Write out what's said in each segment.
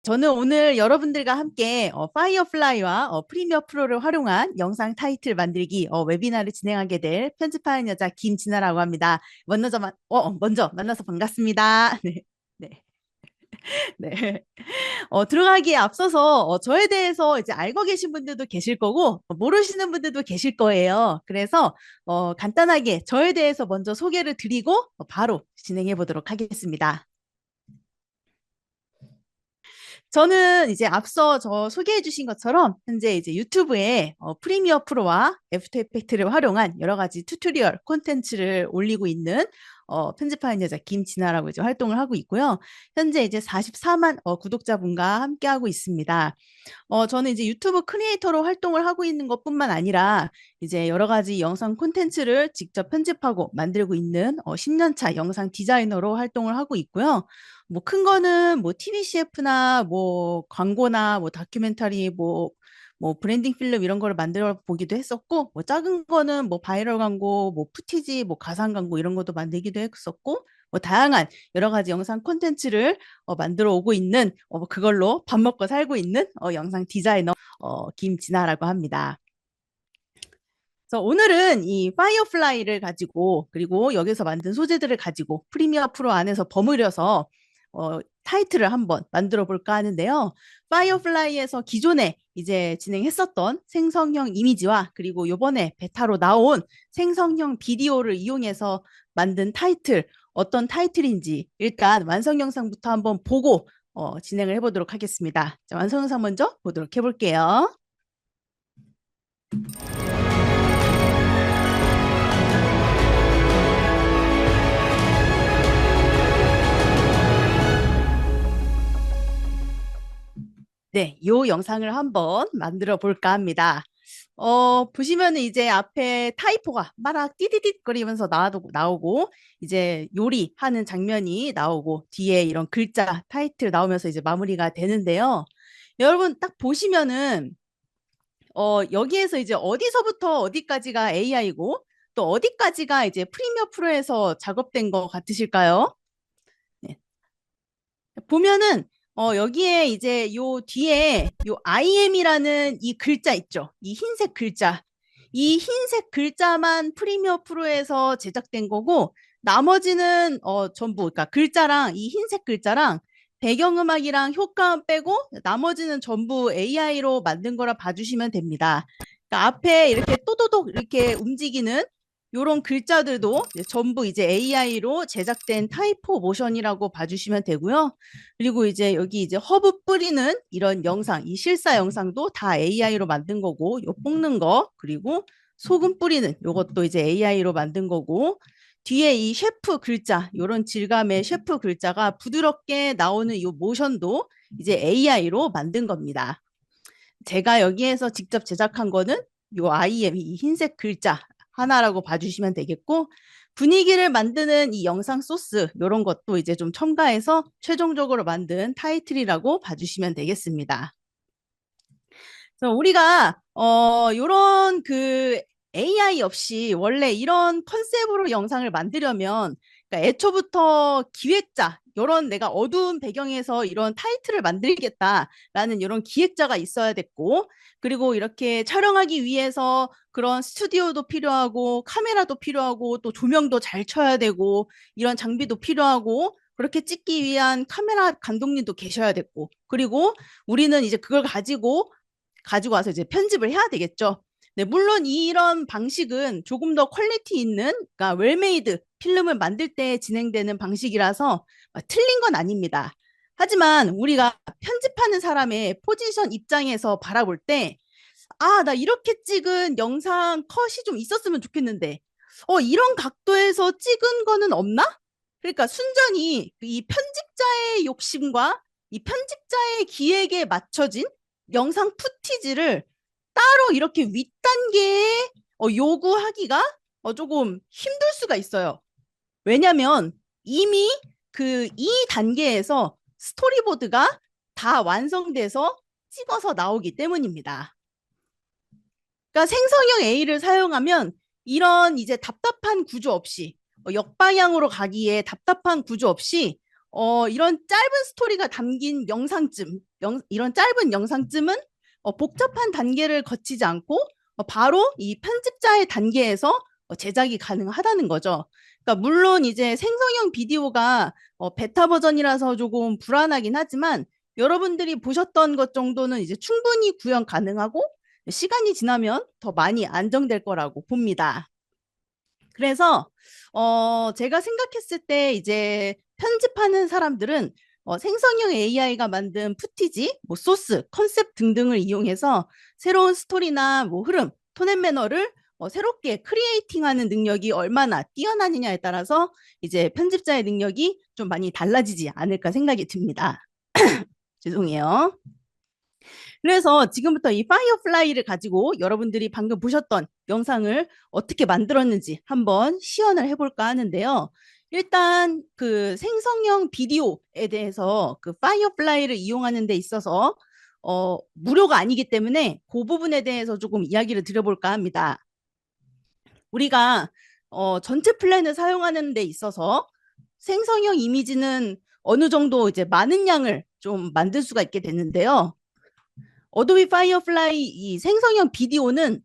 저는 오늘 여러분들과 함께 파이어플라이와 프리미어 프로를 활용한 영상 타이틀 만들기 웨비나를 진행하게 될 편집하는 여자 김진아라고 합니다. 먼저 만나서 반갑습니다. 네, 네, 네. 들어가기에 앞서서 저에 대해서 이제 알고 계신 분들도 계실 거고 모르시는 분들도 계실 거예요. 그래서 간단하게 저에 대해서 먼저 소개를 드리고 바로 진행해 보도록 하겠습니다. 저는 이제 앞서 저 소개해 주신 것처럼 현재 이제 유튜브에 프리미어 프로와 애프터 이펙트를 활용한 여러 가지 튜토리얼 콘텐츠를 올리고 있는 편집하는 여자 김진아라고 이제 활동을 하고 있고요. 현재 이제 44만 구독자분과 함께하고 있습니다. 저는 이제 유튜브 크리에이터로 활동을 하고 있는 것뿐만 아니라 이제 여러 가지 영상 콘텐츠를 직접 편집하고 만들고 있는 10년 차 영상 디자이너로 활동을 하고 있고요. 뭐 큰 거는 뭐 TVCF나 뭐 광고나 뭐 다큐멘터리 뭐 브랜딩 필름 이런 거를 만들어 보기도 했었고, 뭐 작은 거는 뭐 바이럴 광고, 뭐 푸티지, 뭐 가상 광고 이런 것도 만들기도 했었고, 뭐 다양한 여러 가지 영상 콘텐츠를 만들어 오고 있는 그걸로 밥 먹고 살고 있는 영상 디자이너 김진아라고 합니다. 그래서 오늘은 이 파이어플라이를 가지고 그리고 여기서 만든 소재들을 가지고 프리미어 프로 안에서 버무려서 타이틀을 한번 만들어 볼까 하는데요. 파이어플라이에서 기존에 이제 진행했었던 생성형 이미지와 그리고 요번에 베타로 나온 생성형 비디오를 이용해서 만든 타이틀 어떤 타이틀인지 일단 완성 영상부터 한번 보고 진행을 해보도록 하겠습니다. 자, 완성 영상 먼저 보도록 해볼게요. 네, 요 영상을 한번 만들어 볼까 합니다. 보시면은 이제 앞에 타이포가 마락 띠디딧 거리면서 나오고, 이제 요리하는 장면이 나오고, 뒤에 이런 글자, 타이틀 나오면서 이제 마무리가 되는데요. 여러분 딱 보시면은, 여기에서 이제 어디서부터 어디까지가 AI고, 또 어디까지가 이제 프리미어 프로에서 작업된 거 같으실까요? 네. 보면은 여기에 이제 요 뒤에 요 IM이라는 이 글자 있죠. 이 흰색 글자. 이 흰색 글자만 프리미어 프로에서 제작된 거고 나머지는 전부 그러니까 글자랑 이 흰색 글자랑 배경음악이랑 효과음 빼고 나머지는 전부 AI로 만든 거라 봐주시면 됩니다. 그러니까 앞에 이렇게 또도독 이렇게 움직이는 요런 글자들도 전부 이제 AI로 제작된 타이포 모션이라고 봐주시면 되고요. 그리고 이제 여기 이제 허브 뿌리는 이런 영상, 이 실사 영상도 다 AI로 만든 거고, 요 볶는 거, 그리고 소금 뿌리는 요것도 이제 AI로 만든 거고, 뒤에 이 셰프 글자, 요런 질감의 셰프 글자가 부드럽게 나오는 요 모션도 이제 AI로 만든 겁니다. 제가 여기에서 직접 제작한 거는 요 IM, 이 흰색 글자 하나라고 봐주시면 되겠고, 분위기를 만드는 이 영상 소스, 요런 것도 이제 좀 첨가해서 최종적으로 만든 타이틀이라고 봐주시면 되겠습니다. 그래서 우리가 요런 그 AI 없이 원래 이런 컨셉으로 영상을 만들려면 그러니까 애초부터 기획자 요런 내가 어두운 배경에서 이런 타이틀을 만들겠다라는 이런 기획자가 있어야 됐고 그리고 이렇게 촬영하기 위해서 그런 스튜디오도 필요하고 카메라도 필요하고 또 조명도 잘 쳐야 되고 이런 장비도 필요하고 그렇게 찍기 위한 카메라 감독님도 계셔야 됐고 그리고 우리는 이제 그걸 가지고 와서 이제 편집을 해야 되겠죠. 네, 물론 이런 방식은 조금 더 퀄리티 있는, 그러니까 웰메이드 필름을 만들 때 진행되는 방식이라서 틀린 건 아닙니다. 하지만 우리가 편집하는 사람의 포지션 입장에서 바라볼 때, 아, 나 이렇게 찍은 영상 컷이 좀 있었으면 좋겠는데, 이런 각도에서 찍은 거는 없나? 그러니까 순전히 이 편집자의 욕심과 이 편집자의 기획에 맞춰진 영상 푸티지를 따로 이렇게 윗단계에 요구하기가 조금 힘들 수가 있어요. 왜냐면 이미 그 이 단계에서 스토리보드가 다 완성돼서 찍어서 나오기 때문입니다. 그러니까 생성형 A를 사용하면 이런 이제 답답한 구조 없이 역방향으로 가기에 답답한 구조 없이 이런 짧은 스토리가 담긴 이런 짧은 영상쯤은 복잡한 단계를 거치지 않고 바로 이 편집자의 단계에서 제작이 가능하다는 거죠. 그러니까 물론 이제 생성형 비디오가 베타 버전이라서 조금 불안하긴 하지만 여러분들이 보셨던 것 정도는 이제 충분히 구현 가능하고 시간이 지나면 더 많이 안정될 거라고 봅니다. 그래서 제가 생각했을 때 이제 편집하는 사람들은 생성형 AI가 만든 푸티지, 뭐 소스, 컨셉 등등을 이용해서 새로운 스토리나 뭐 흐름, 톤 앤 매너를 새롭게 크리에이팅하는 능력이 얼마나 뛰어나느냐에 따라서 이제 편집자의 능력이 좀 많이 달라지지 않을까 생각이 듭니다. 죄송해요. 그래서 지금부터 이 파이어플라이를 가지고 여러분들이 방금 보셨던 영상을 어떻게 만들었는지 한번 시연을 해볼까 하는데요. 일단 그 생성형 비디오에 대해서 그 파이어플라이를 이용하는 데 있어서 무료가 아니기 때문에 그 부분에 대해서 조금 이야기를 드려볼까 합니다. 우리가 전체 플랜을 사용하는 데 있어서 생성형 이미지는 어느 정도 이제 많은 양을 좀 만들 수가 있게 됐는데요. 어도비 파이어플라이 이 생성형 비디오는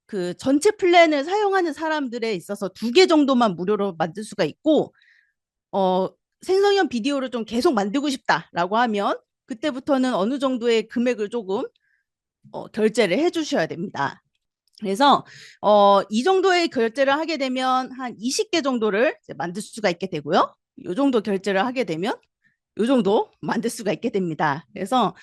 그 전체 플랜을 사용하는 사람들에 있어서 2개 정도만 무료로 만들 수가 있고 생성형 비디오를 좀 계속 만들고 싶다라고 하면 그때부터는 어느 정도의 금액을 조금 결제를 해주셔야 됩니다. 그래서 이 정도의 결제를 하게 되면 한 20개 정도를 만들 수가 있게 되고요. 이 정도 결제를 하게 되면 이 정도 만들 수가 있게 됩니다. 그래서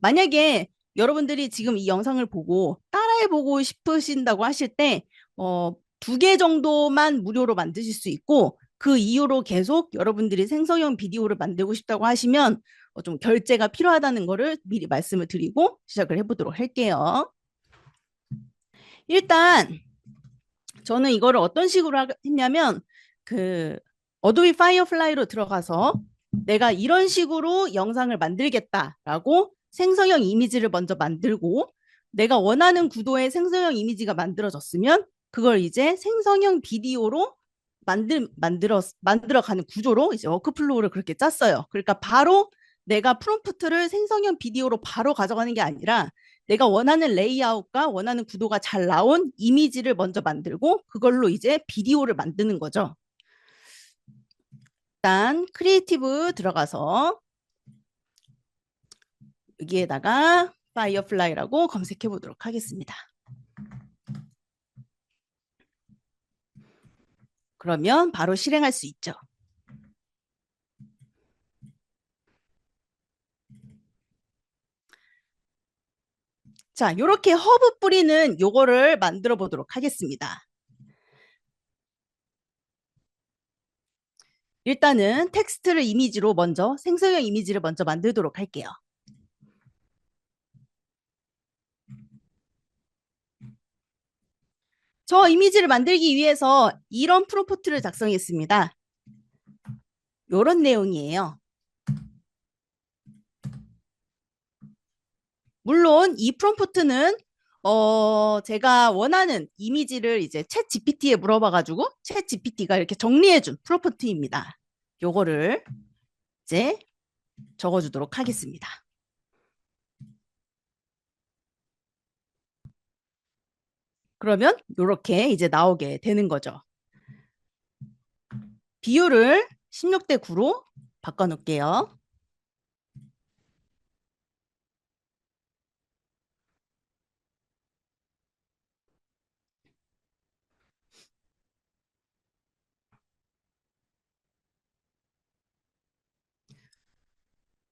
만약에 여러분들이 지금 이 영상을 보고 따라해보고 싶으신다고 하실 때 2개 정도만 무료로 만드실 수 있고 그 이후로 계속 여러분들이 생성형 비디오를 만들고 싶다고 하시면 좀 결제가 필요하다는 거를 미리 말씀을 드리고 시작을 해보도록 할게요. 일단 저는 이거를 어떤 식으로 했냐면 그 어도비 파이어플라이로 들어가서 내가 이런 식으로 영상을 만들겠다라고 생성형 이미지를 먼저 만들고 내가 원하는 구도의 생성형 이미지가 만들어졌으면 그걸 이제 생성형 비디오로 만들어가는 구조로 이제 워크플로우를 그렇게 짰어요. 그러니까 바로 내가 프롬프트를 생성형 비디오로 바로 가져가는 게 아니라 내가 원하는 레이아웃과 원하는 구도가 잘 나온 이미지를 먼저 만들고 그걸로 이제 비디오를 만드는 거죠. 일단 크리에이티브 들어가서 여기에다가 파이어플라이라고 검색해 보도록 하겠습니다. 그러면 바로 실행할 수 있죠. 자, 이렇게 허브 뿌리는 요거를 만들어 보도록 하겠습니다. 일단은 텍스트를 이미지로 먼저 생성형 이미지를 먼저 만들도록 할게요. 저 이미지를 만들기 위해서 이런 프롬프트를 작성했습니다. 이런 내용이에요. 물론 이 프롬프트는 제가 원하는 이미지를 이제 챗 GPT에 물어봐가지고 챗 GPT가 이렇게 정리해준 프롬프트입니다. 요거를 이제 적어주도록 하겠습니다. 그러면 이렇게 이제 나오게 되는 거죠. 비율을 16대 9로 바꿔놓을게요.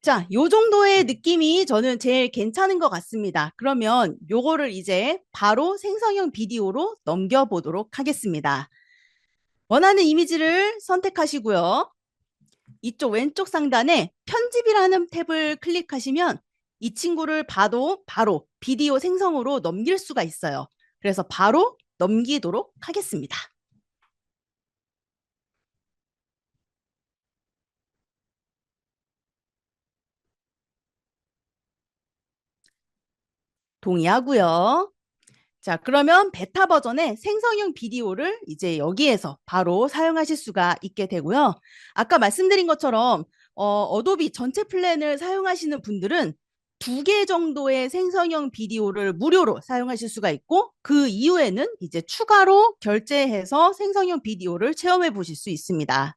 자, 요 정도의 느낌이 저는 제일 괜찮은 것 같습니다. 그러면 요거를 이제 바로 생성형 비디오로 넘겨보도록 하겠습니다. 원하는 이미지를 선택하시고요. 이쪽 왼쪽 상단에 편집이라는 탭을 클릭하시면 이 친구를 봐도 바로 비디오 생성으로 넘길 수가 있어요. 그래서 바로 넘기도록 하겠습니다. 동의하고요. 자, 그러면 베타 버전의 생성형 비디오를 이제 여기에서 바로 사용하실 수가 있게 되고요. 아까 말씀드린 것처럼 어도비 전체 플랜을 사용하시는 분들은 2개 정도의 생성형 비디오를 무료로 사용하실 수가 있고 그 이후에는 이제 추가로 결제해서 생성형 비디오를 체험해 보실 수 있습니다.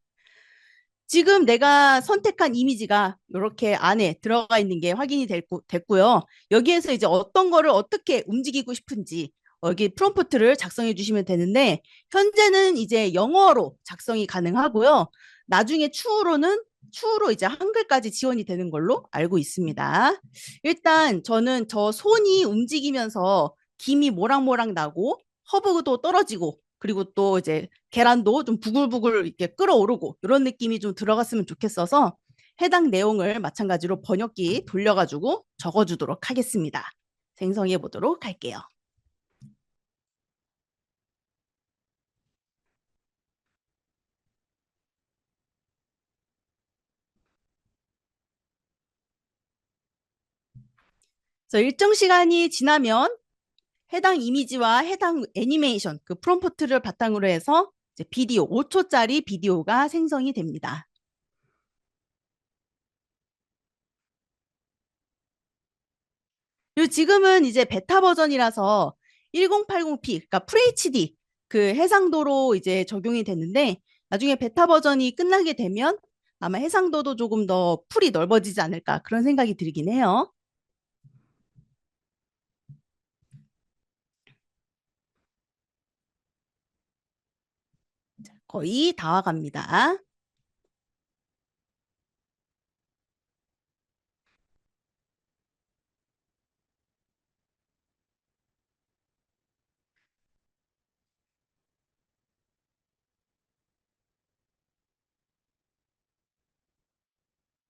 지금 내가 선택한 이미지가 이렇게 안에 들어가 있는 게 확인이 됐고요. 여기에서 이제 어떤 거를 어떻게 움직이고 싶은지 여기 프롬프트를 작성해 주시면 되는데 현재는 이제 영어로 작성이 가능하고요. 나중에 추후로 이제 한글까지 지원이 되는 걸로 알고 있습니다. 일단 저는 저 손이 움직이면서 김이 모락모락 나고 허브도 떨어지고 그리고 또 이제 계란도 좀 부글부글 이렇게 끓어오르고 이런 느낌이 좀 들어갔으면 좋겠어서 해당 내용을 마찬가지로 번역기 돌려가지고 적어주도록 하겠습니다. 생성해 보도록 할게요. 그래서 일정 시간이 지나면 해당 이미지와 해당 애니메이션 그 프롬프트를 바탕으로 해서 이제 비디오 5초짜리 비디오가 생성이 됩니다. 그리고 지금은 이제 베타 버전이라서 1080p, 그러니까 FHD 그 해상도로 이제 적용이 됐는데 나중에 베타 버전이 끝나게 되면 아마 해상도도 조금 더 풀이 넓어지지 않을까 그런 생각이 들긴 해요. 거의 다 와갑니다.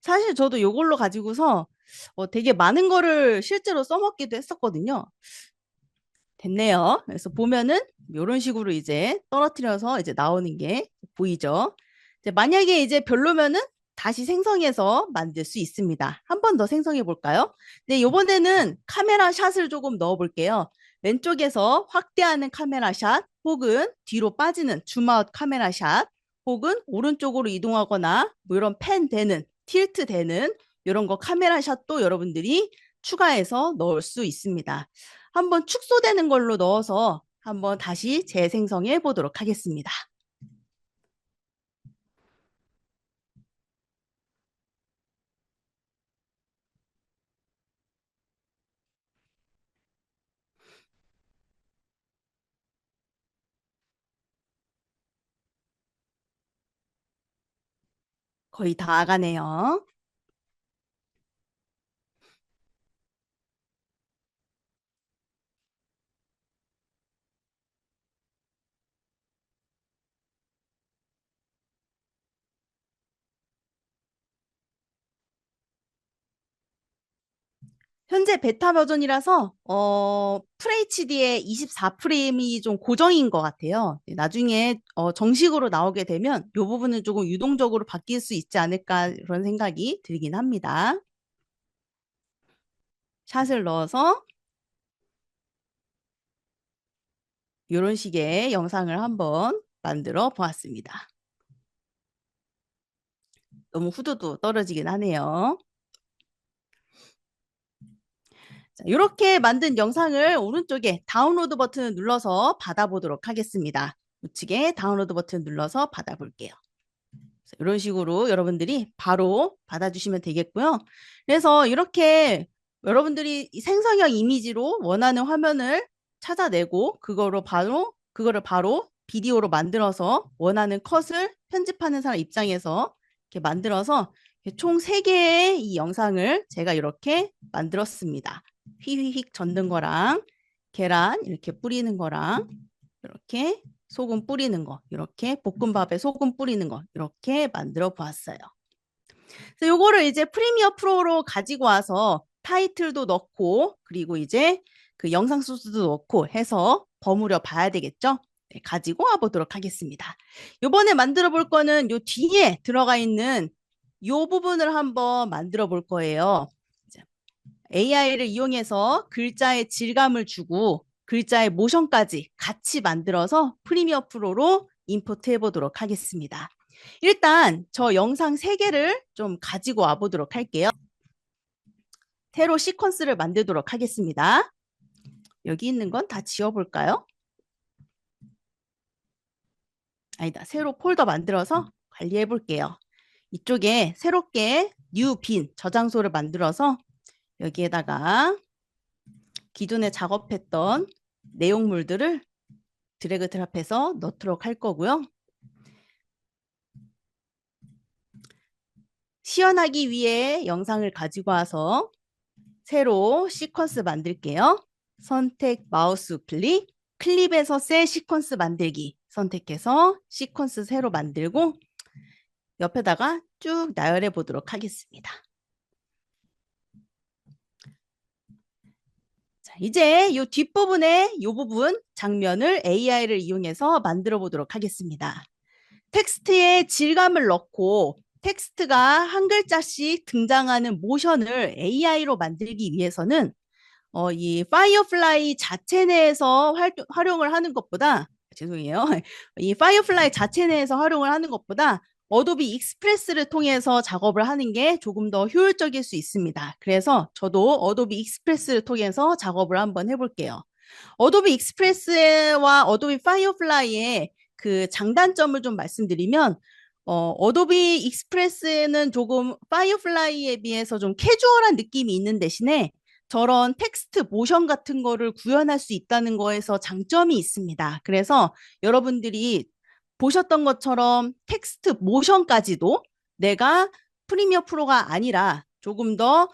사실 저도 이걸로 가지고서 되게 많은 거를 실제로 써먹기도 했었거든요. 됐네요. 그래서 보면은 이런 식으로 이제 떨어뜨려서 이제 나오는 게 보이죠. 이제 만약에 이제 별로면은 다시 생성해서 만들 수 있습니다. 한 번 더 생성해 볼까요? 네, 이번에는 카메라 샷을 조금 넣어 볼게요. 왼쪽에서 확대하는 카메라 샷 혹은 뒤로 빠지는 줌아웃 카메라 샷 혹은 오른쪽으로 이동하거나 뭐 이런 팬 되는 틸트 되는 이런 거 카메라 샷도 여러분들이 추가해서 넣을 수 있습니다. 한번 축소되는 걸로 넣어서 한번 다시 재생성해 보도록 하겠습니다. 거의 다 가네요. 현재 베타 버전이라서 FHD의 24프레임이 좀 고정인 것 같아요. 나중에 정식으로 나오게 되면 이 부분은 조금 유동적으로 바뀔 수 있지 않을까 그런 생각이 들긴 합니다. 샷을 넣어서 이런 식의 영상을 한번 만들어 보았습니다. 너무 후두두 떨어지긴 하네요. 자, 이렇게 만든 영상을 오른쪽에 다운로드 버튼을 눌러서 받아보도록 하겠습니다. 우측에 다운로드 버튼 눌러서 받아볼게요. 이런 식으로 여러분들이 바로 받아주시면 되겠고요. 그래서 이렇게 여러분들이 생성형 이미지로 원하는 화면을 찾아내고 그거를 바로 비디오로 만들어서 원하는 컷을 편집하는 사람 입장에서 이렇게 만들어서 총 3개의 이 영상을 제가 이렇게 만들었습니다. 휘휘휙 젓는 거랑 계란 이렇게 뿌리는 거랑 이렇게 소금 뿌리는 거 이렇게 볶음밥에 소금 뿌리는 거 이렇게 만들어 보았어요. 그래서 요거를 이제 프리미어 프로로 가지고 와서 타이틀도 넣고 그리고 이제 그 영상 소스도 넣고 해서 버무려 봐야 되겠죠? 네, 가지고 와 보도록 하겠습니다. 요번에 만들어 볼 거는 요 뒤에 들어가 있는 요 부분을 한번 만들어 볼 거예요. AI를 이용해서 글자의 질감을 주고 글자의 모션까지 같이 만들어서 프리미어 프로로 임포트 해보도록 하겠습니다. 일단 저 영상 3개를 좀 가지고 와보도록 할게요. 새로 시퀀스를 만들도록 하겠습니다. 여기 있는 건 다 지워볼까요? 아니다. 새로 폴더 만들어서 관리해 볼게요. 이쪽에 새롭게 new 빈 저장소를 만들어서 여기에다가 기존에 작업했던 내용물들을 드래그 드랍해서 넣도록 할 거고요. 시연하기 위해 영상을 가지고 와서 새로 시퀀스 만들게요. 선택 마우스 클릭, 클립에서 셀 시퀀스 만들기 선택해서 시퀀스 새로 만들고 옆에다가 쭉 나열해 보도록 하겠습니다. 자, 이제 이 뒷부분에 이 부분 장면을 AI를 이용해서 만들어 보도록 하겠습니다. 텍스트에 질감을 넣고 텍스트가 한 글자씩 등장하는 모션을 AI로 만들기 위해서는 이 파이어플라이 자체 내에서 활용을 하는 것보다 죄송해요. 이 파이어플라이 자체 내에서 활용을 하는 것보다 어도비 익스프레스를 통해서 작업을 하는 게 조금 더 효율적일 수 있습니다. 그래서 저도 어도비 익스프레스를 통해서 작업을 한번 해볼게요. 어도비 익스프레스와 어도비 파이어플라이의 그 장단점을 좀 말씀드리면 어도비 익스프레스는 조금 파이어플라이에 비해서 좀 캐주얼한 느낌이 있는 대신에 저런 텍스트 모션 같은 거를 구현할 수 있다는 거에서 장점이 있습니다. 그래서 여러분들이 보셨던 것처럼 텍스트 모션까지도 내가 프리미어 프로가 아니라 조금 더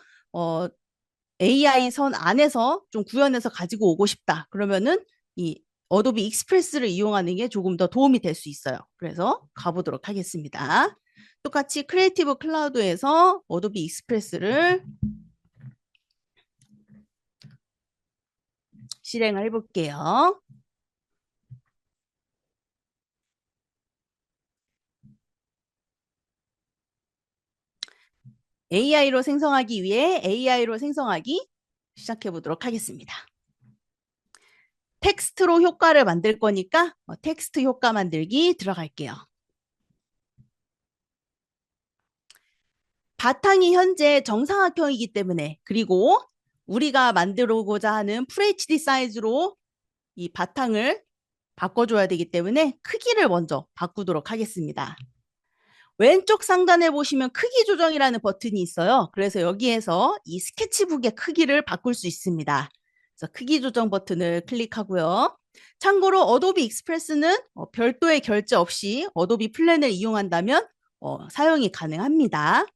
AI 선 안에서 좀 구현해서 가지고 오고 싶다. 그러면은 이 어도비 익스프레스를 이용하는 게 조금 더 도움이 될 수 있어요. 그래서 가보도록 하겠습니다. 똑같이 크리에이티브 클라우드에서 어도비 익스프레스를 실행을 해볼게요. AI로 생성하기 위해 AI로 생성하기 시작해 보도록 하겠습니다. 텍스트로 효과를 만들 거니까 텍스트 효과 만들기 들어갈게요. 바탕이 현재 정사각형이기 때문에 그리고 우리가 만들고자 하는 FHD 사이즈로 이 바탕을 바꿔줘야 되기 때문에 크기를 먼저 바꾸도록 하겠습니다. 왼쪽 상단에 보시면 크기 조정이라는 버튼이 있어요. 그래서 여기에서 이 스케치북의 크기를 바꿀 수 있습니다. 그래서 크기 조정 버튼을 클릭하고요. 참고로 어도비 익스프레스는 별도의 결제 없이 어도비 플랜을 이용한다면 사용이 가능합니다.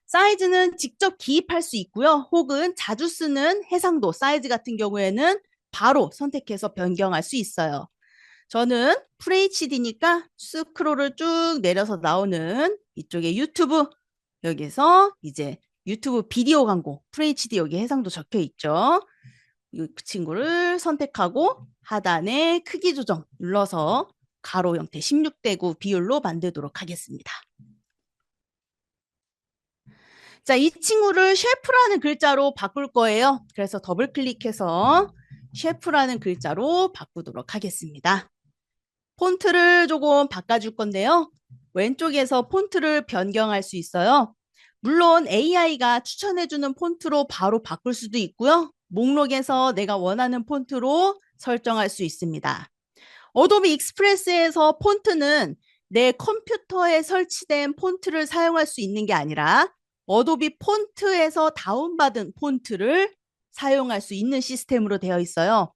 사이즈는 직접 기입할 수 있고요. 혹은 자주 쓰는 해상도 사이즈 같은 경우에는 바로 선택해서 변경할 수 있어요. 저는 FHD니까 스크롤을 쭉 내려서 나오는 이쪽에 유튜브 여기서 이제 유튜브 비디오 광고 FHD 여기 해상도 적혀 있죠. 이 친구를 선택하고 하단에 크기 조정 눌러서 가로 형태 16대 9 비율로 만들도록 하겠습니다. 자, 이 친구를 셰프라는 글자로 바꿀 거예요. 그래서 더블 클릭해서 셰프라는 글자로 바꾸도록 하겠습니다. 폰트를 조금 바꿔줄 건데요. 왼쪽에서 폰트를 변경할 수 있어요. 물론 AI가 추천해주는 폰트로 바로 바꿀 수도 있고요. 목록에서 내가 원하는 폰트로 설정할 수 있습니다. 어도비 익스프레스에서 폰트는 내 컴퓨터에 설치된 폰트를 사용할 수 있는 게 아니라 어도비 폰트에서 다운받은 폰트를 사용할 수 있는 시스템으로 되어 있어요.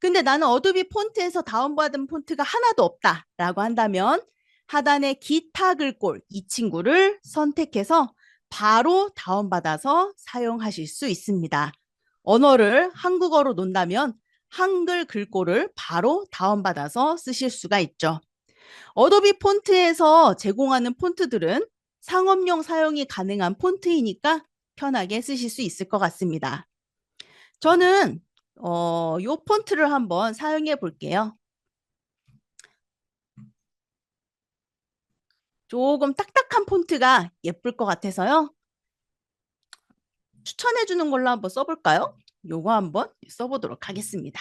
근데 나는 어도비 폰트에서 다운받은 폰트가 하나도 없다라고 한다면 하단의 기타 글꼴 이 친구를 선택해서 바로 다운받아서 사용하실 수 있습니다. 언어를 한국어로 놓는다면 한글 글꼴을 바로 다운받아서 쓰실 수가 있죠. 어도비 폰트에서 제공하는 폰트들은 상업용 사용이 가능한 폰트이니까 편하게 쓰실 수 있을 것 같습니다. 저는 요 폰트를 한번 사용해 볼게요. 조금 딱딱한 폰트가 예쁠 것 같아서요. 추천해 주는 걸로 한번 써볼까요? 요거 한번 써보도록 하겠습니다.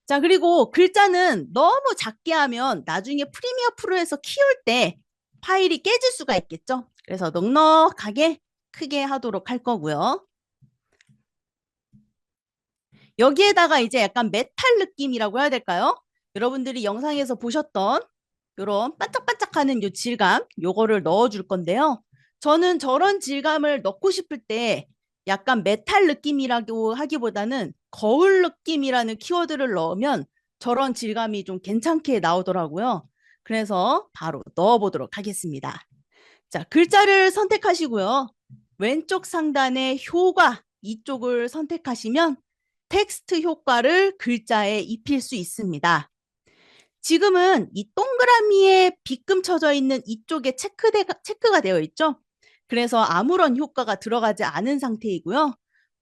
자, 그리고 글자는 너무 작게 하면 나중에 프리미어 프로에서 키울 때 파일이 깨질 수가 있겠죠? 그래서 넉넉하게 크게 하도록 할 거고요. 여기에다가 이제 약간 메탈 느낌이라고 해야 될까요? 여러분들이 영상에서 보셨던 이런 반짝반짝하는 요 질감, 요거를 넣어줄 건데요. 저는 저런 질감을 넣고 싶을 때 약간 메탈 느낌이라고 하기보다는 거울 느낌이라는 키워드를 넣으면 저런 질감이 좀 괜찮게 나오더라고요. 그래서 바로 넣어보도록 하겠습니다. 자, 글자를 선택하시고요. 왼쪽 상단에 효과 이쪽을 선택하시면 텍스트 효과를 글자에 입힐 수 있습니다. 지금은 이 동그라미에 빗금 쳐져 있는 이쪽에 체크가 되어 있죠. 그래서 아무런 효과가 들어가지 않은 상태이고요.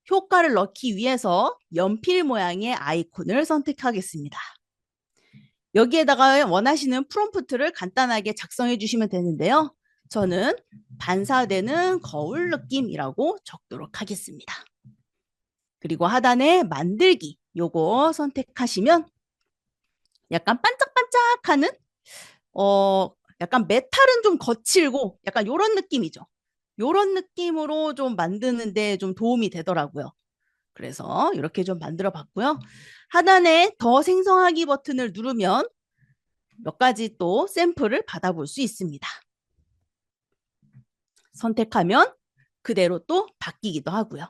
효과를 넣기 위해서 연필 모양의 아이콘을 선택하겠습니다. 여기에다가 원하시는 프롬프트를 간단하게 작성해 주시면 되는데요. 저는 반사되는 거울 느낌이라고 적도록 하겠습니다. 그리고 하단에 만들기 요거 선택하시면 약간 반짝반짝하는 약간 메탈은 좀 거칠고 약간 요런 느낌이죠. 요런 느낌으로 좀 만드는데 좀 도움이 되더라고요. 그래서 이렇게 좀 만들어 봤고요. 하단에 더 생성하기 버튼을 누르면 몇 가지 또 샘플을 받아볼 수 있습니다. 선택하면 그대로 또 바뀌기도 하고요.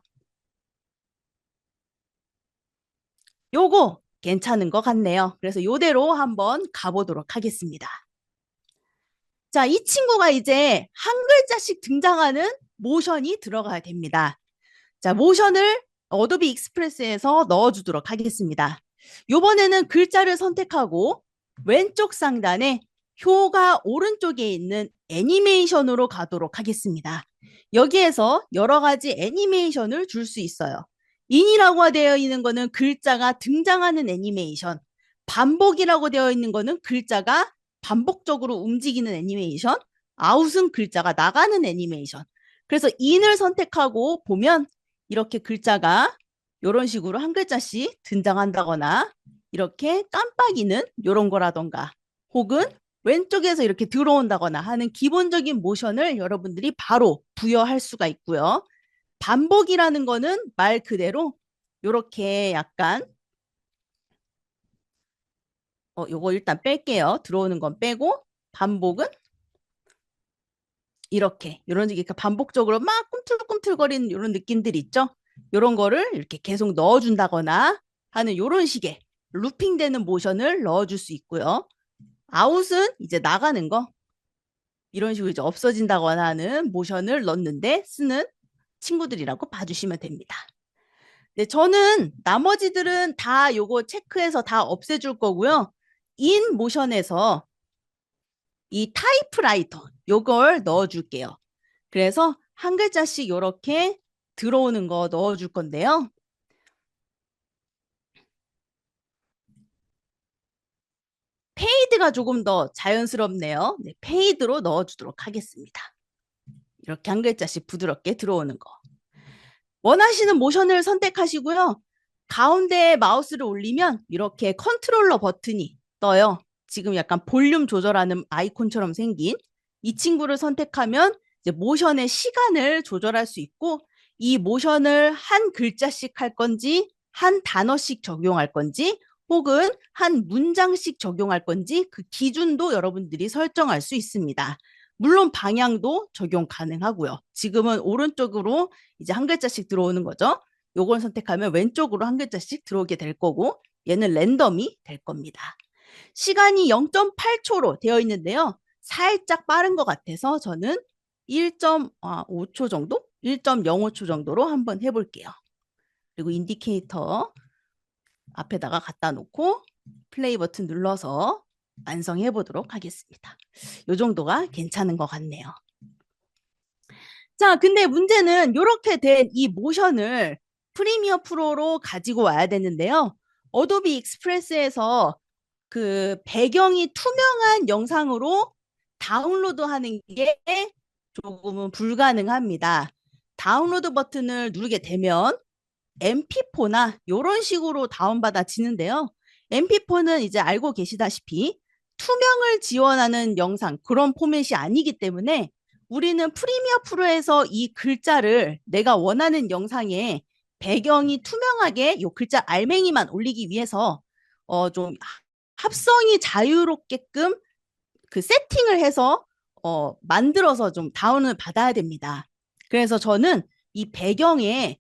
요거 괜찮은 것 같네요. 그래서 요대로 한번 가보도록 하겠습니다. 자, 이 친구가 이제 한 글자씩 등장하는 모션이 들어가야 됩니다. 자, 모션을 어도비 익스프레스에서 넣어주도록 하겠습니다. 요번에는 글자를 선택하고 왼쪽 상단에 효가 오른쪽에 있는 애니메이션으로 가도록 하겠습니다. 여기에서 여러 가지 애니메이션을 줄 수 있어요. 인이라고 되어 있는 거는 글자가 등장하는 애니메이션, 반복이라고 되어 있는 거는 글자가 반복적으로 움직이는 애니메이션, 아웃은 글자가 나가는 애니메이션. 그래서 인을 선택하고 보면 이렇게 글자가 이런 식으로 한 글자씩 등장한다거나 이렇게 깜빡이는 이런 거라던가 혹은 왼쪽에서 이렇게 들어온다거나 하는 기본적인 모션을 여러분들이 바로 부여할 수가 있고요. 반복이라는 거는 말 그대로 이렇게 약간 요거 일단 뺄게요. 들어오는 건 빼고 반복은 이렇게 이런 식의 반복적으로 막 꿈틀꿈틀거리는 이런 느낌들 있죠. 이런 거를 이렇게 계속 넣어준다거나 하는 이런 식의 루핑되는 모션을 넣어줄 수 있고요. 아웃은 이제 나가는 거 이런 식으로 이제 없어진다거나 하는 모션을 넣는데 쓰는 친구들이라고 봐주시면 됩니다. 네, 저는 나머지들은 다 요거 체크해서 다 없애줄 거고요. 인 모션에서 이 타이프라이터 요걸 넣어줄게요. 그래서 한 글자씩 이렇게 들어오는 거 넣어줄 건데요. 페이드가 조금 더 자연스럽네요. 네, 페이드로 넣어주도록 하겠습니다. 이렇게 한 글자씩 부드럽게 들어오는 거. 원하시는 모션을 선택하시고요. 가운데에 마우스를 올리면 이렇게 컨트롤러 버튼이 떠요. 지금 약간 볼륨 조절하는 아이콘처럼 생긴 이 친구를 선택하면 이제 모션의 시간을 조절할 수 있고 이 모션을 한 글자씩 할 건지 한 단어씩 적용할 건지 혹은 한 문장씩 적용할 건지 그 기준도 여러분들이 설정할 수 있습니다. 물론 방향도 적용 가능하고요. 지금은 오른쪽으로 이제 한 글자씩 들어오는 거죠. 요걸 선택하면 왼쪽으로 한 글자씩 들어오게 될 거고 얘는 랜덤이 될 겁니다. 시간이 0.8초로 되어 있는데요. 살짝 빠른 것 같아서 저는 1.5초 정도? 1.05초 정도로 한번 해볼게요. 그리고 인디케이터 앞에다가 갖다 놓고 플레이 버튼 눌러서 완성해 보도록 하겠습니다. 이 정도가 괜찮은 것 같네요. 자, 근데 문제는 이렇게 된 이 모션을 프리미어 프로로 가지고 와야 되는데요. 어도비 익스프레스에서 그 배경이 투명한 영상으로 다운로드하는 게 조금은 불가능합니다. 다운로드 버튼을 누르게 되면 MP4나 이런 식으로 다운받아지는데요. MP4는 이제 알고 계시다시피 투명을 지원하는 영상 그런 포맷이 아니기 때문에 우리는 프리미어 프로에서 이 글자를 내가 원하는 영상에 배경이 투명하게 요 글자 알맹이만 올리기 위해서 좀 합성이 자유롭게끔 그 세팅을 해서 만들어서 좀 다운을 받아야 됩니다. 그래서 저는 이 배경에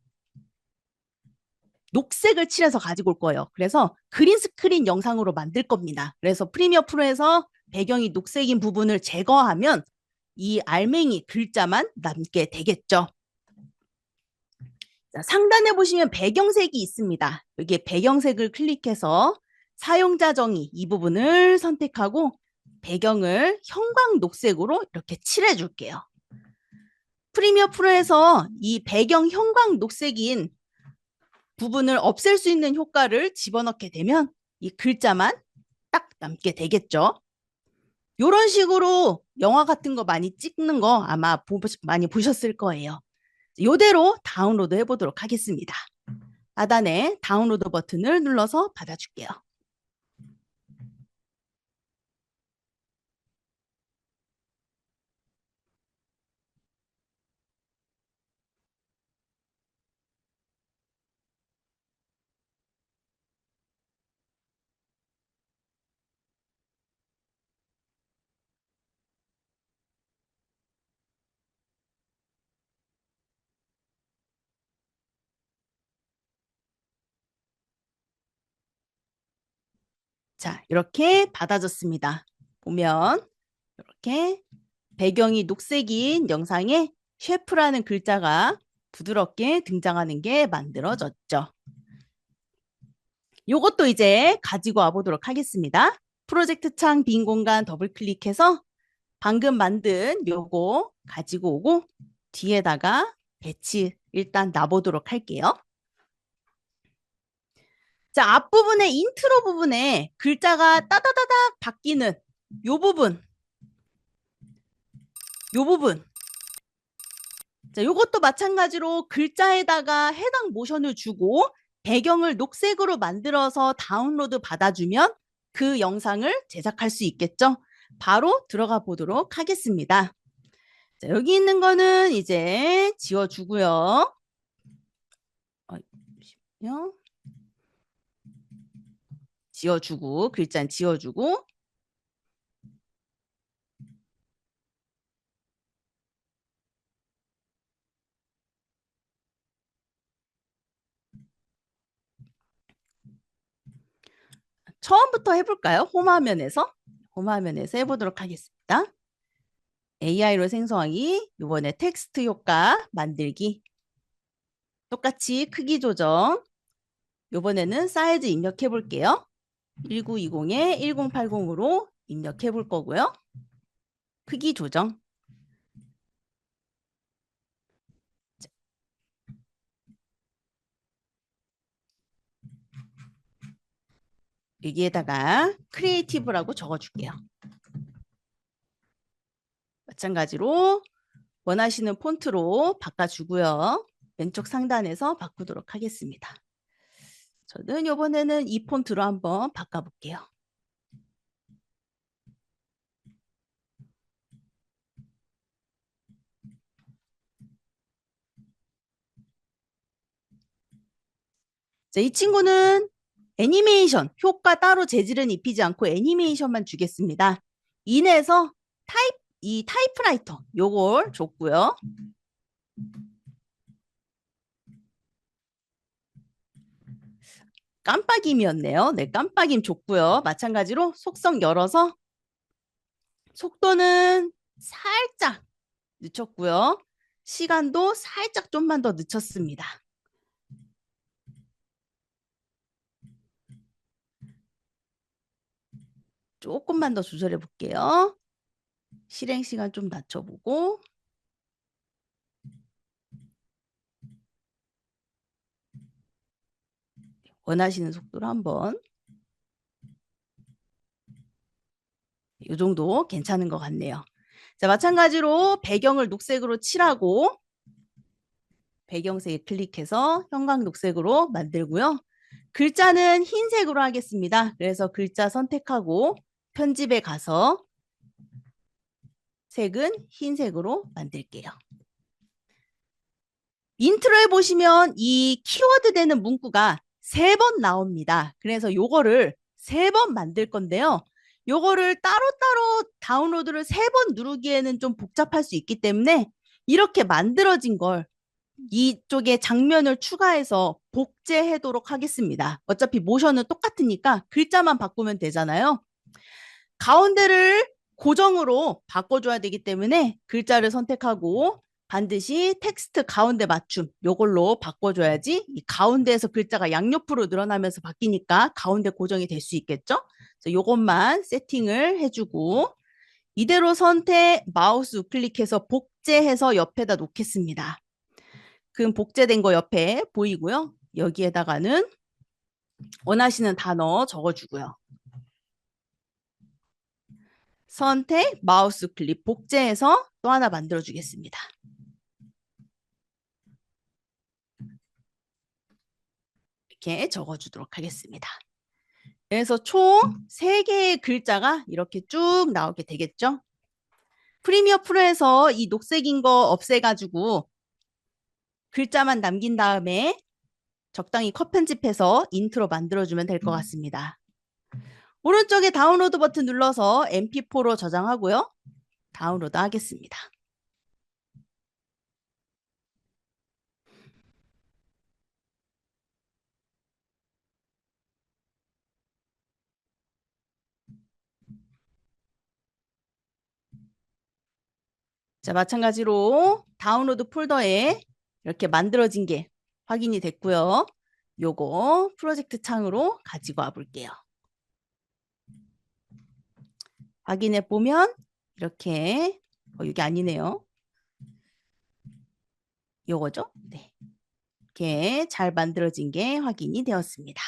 녹색을 칠해서 가지고 올 거예요. 그래서 그린 스크린 영상으로 만들 겁니다. 그래서 프리미어 프로에서 배경이 녹색인 부분을 제거하면 이 알맹이 글자만 남게 되겠죠. 자, 상단에 보시면 배경색이 있습니다. 여기에 배경색을 클릭해서 사용자 정의 이 부분을 선택하고 배경을 형광 녹색으로 이렇게 칠해 줄게요. 프리미어 프로에서 이 배경 형광 녹색인 부분을 없앨 수 있는 효과를 집어넣게 되면 이 글자만 딱 남게 되겠죠. 이런 식으로 영화 같은 거 많이 찍는 거 아마 많이 보셨을 거예요. 이대로 다운로드 해보도록 하겠습니다. 하단에 다운로드 버튼을 눌러서 받아줄게요. 자, 이렇게 받아줬습니다. 보면 이렇게 배경이 녹색인 영상에 셰프라는 글자가 부드럽게 등장하는 게 만들어졌죠. 요것도 이제 가지고 와보도록 하겠습니다. 프로젝트 창 빈 공간 더블 클릭해서 방금 만든 요거 가지고 오고 뒤에다가 배치 일단 놔보도록 할게요. 자, 앞부분에 인트로 부분에 글자가 따다다닥 바뀌는 요 부분. 자, 요것도 마찬가지로 글자에다가 해당 모션을 주고 배경을 녹색으로 만들어서 다운로드 받아주면 그 영상을 제작할 수 있겠죠? 바로 들어가 보도록 하겠습니다. 자, 여기 있는 거는 이제 지워주고요. 지워주고, 글자는 지워주고. 처음부터 해볼까요? 홈화면에서 해보도록 하겠습니다. AI로 생성하기, 이번에 텍스트 효과 만들기, 똑같이 크기 조정, 이번에는 사이즈 입력해 볼게요. 1920에 1080으로 입력해 볼 거고요. 크기 조정. 여기에다가 크리에이티브라고 적어줄게요. 마찬가지로 원하시는 폰트로 바꿔주고요. 왼쪽 상단에서 바꾸도록 하겠습니다. 저는 이번에는 이 폰트로 한번 바꿔볼게요. 자, 이 친구는 애니메이션, 효과 따로 재질은 입히지 않고 애니메이션만 주겠습니다. 인해서 이 타이프라이터 요걸 줬고요. 깜빡임이었네요. 네, 깜빡임 줬고요. 마찬가지로 속성 열어서 속도는 살짝 늦췄고요. 시간도 살짝 좀만 더 늦췄습니다. 조금만 더 조절해 볼게요. 실행 시간 좀 낮춰보고 원하시는 속도로 한번 이 정도 괜찮은 것 같네요. 자, 마찬가지로 배경을 녹색으로 칠하고 배경색에 클릭해서 형광 녹색으로 만들고요. 글자는 흰색으로 하겠습니다. 그래서 글자 선택하고 편집에 가서 색은 흰색으로 만들게요. 인트로에 보시면 이 키워드 되는 문구가 3번 나옵니다. 그래서 요거를 3번 만들 건데요. 요거를 따로따로 다운로드를 3번 누르기에는 좀 복잡할 수 있기 때문에 이렇게 만들어진 걸 이쪽에 장면을 추가해서 복제하도록 하겠습니다. 어차피 모션은 똑같으니까 글자만 바꾸면 되잖아요. 가운데를 고정으로 바꿔줘야 되기 때문에 글자를 선택하고 반드시 텍스트 가운데 맞춤 요걸로 바꿔줘야지 이 가운데에서 글자가 양옆으로 늘어나면서 바뀌니까 가운데 고정이 될 수 있겠죠? 그래서 요것만 세팅을 해주고 이대로 선택 마우스 우클릭해서 복제해서 옆에다 놓겠습니다. 그럼 복제된 거 옆에 보이고요. 여기에다가는 원하시는 단어 적어주고요. 선택, 마우스 클릭, 복제해서 또 하나 만들어주겠습니다. 이렇게 적어주도록 하겠습니다. 그래서 총 3개의 글자가 이렇게 쭉 나오게 되겠죠? 프리미어 프로에서 이 녹색인 거 없애가지고 글자만 남긴 다음에 적당히 컷 편집해서 인트로 만들어주면 될 것 같습니다. 오른쪽에 다운로드 버튼 눌러서 mp4로 저장하고요. 다운로드 하겠습니다. 자, 마찬가지로 다운로드 폴더에 이렇게 만들어진 게 확인이 됐고요. 요거 프로젝트 창으로 가지고 와 볼게요. 확인해 보면 이렇게 이게 아니네요. 요거죠? 네. 이렇게 잘 만들어진 게 확인이 되었습니다.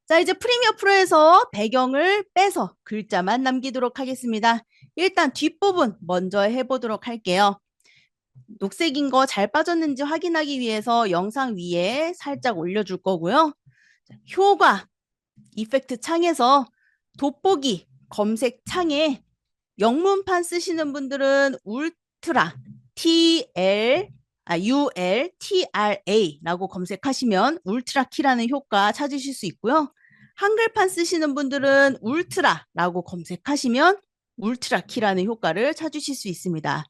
자, 이제 프리미어 프로에서 배경을 빼서 글자만 남기도록 하겠습니다. 일단 뒷부분 먼저 해보도록 할게요. 녹색인 거 잘 빠졌는지 확인하기 위해서 영상 위에 살짝 올려줄 거고요. 효과, 이펙트 창에서 돋보기 검색 창에 영문판 쓰시는 분들은 울트라 ULTRA라고 검색하시면 울트라 키라는 효과 찾으실 수 있고요. 한글판 쓰시는 분들은 울트라라고 검색하시면 울트라 키라는 효과를 찾으실 수 있습니다.